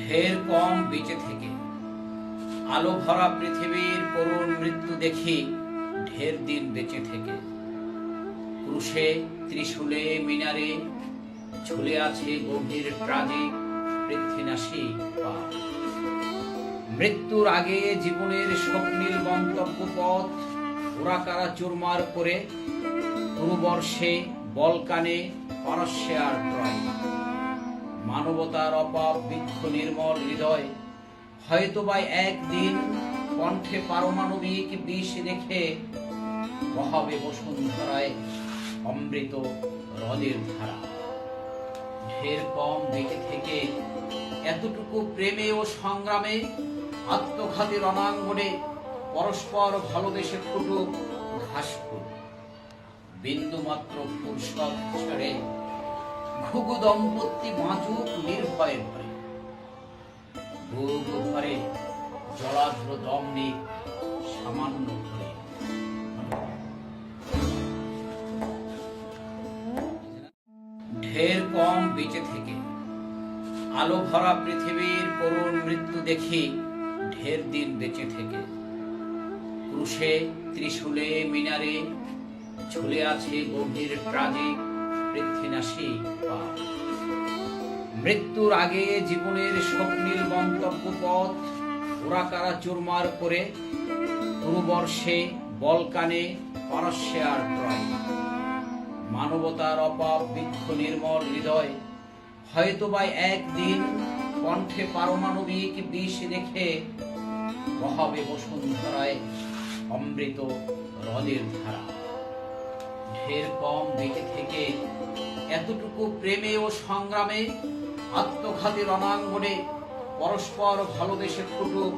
ঢের কম বেঁচে থেকে আলো ভরা পৃথিবীর করুণ মৃত্যু দেখি ঢের দিন বেঁচে থেকে। ক্রুশে ত্রিশূলে মিনারে ঝুলে আছে গভীর ট্রাজিক পৃথ্বীনাশী পাপ। মৃত্যুর আগে জীবনের স্বপ্নীল গন্তব্য পথ ওরাকারা চুরমার করে পূর্ববর্ষে বলকানে পারস্যে আর ট্রয়। মানবতার অপাপ বৃক্ষ নির্মল হৃদয় হয়তোবা একদিন কণ্ঠে পারমাণবিক বিষ রেখে বহাবে বসুন্ধরায় অমৃত হ্রদের ধারা। ঢের কম বেঁচে থেকে এতটুকু প্রেমে ও সংগ্রামে আত্মঘাতী রণাঙ্গনে পরস্পর ভালোবেসে ফুটুক ঘাস ফুল। বিন্দুমাত্র ফুরসত ছেড়ে ঘুঘু দম্পতি বাঁচুক নির্ভয়ে ভরে। বুক ভরে জলাধ্র দম নিক সামান্য ভরে। ঢের কম বেঁচে থেকে আলো ভরা পৃথিবীর করুণ মৃত্যু দেখি ঢের দিন বেঁচে থেকে। ক্রুশে ত্রিশূলে মিনারে ঝুলে আছে গভীর ট্রাজিক পৃথ্বীনাশী পাপ। মৃত্যুর আগে জীবনের স্বপ্নীল গন্তব্য পথ ওরাকারা চুরমার করে পূর্ববর্ষে বলকানে পারস্যে আর ট্রয়। মানবতার অপাপ বৃক্ষ নির্মল হৃদয় হয়তোবা একদিন কণ্ঠে পারমাণবিক বিষ রেখে বহাবে বসুন্ধরায় অমৃত হ্রদের ধারা। ঢের কম বেঁচে থেকে এতটুকু প্রেমে ও সংগ্রামে আত্মঘাতী রণাঙ্গনে পরস্পর ভালোবেসে ফুটুক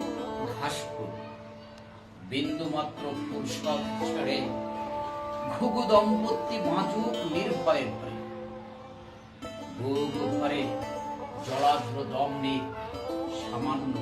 ঘাস ফুল। বিন্দুমাত্র ফুরসত ছেড়ে ঘুঘু দম্পতি বাঁচুক নির্ভয়ে ভরে। বুক ভরে জলাধ্র দম নিক সামান্য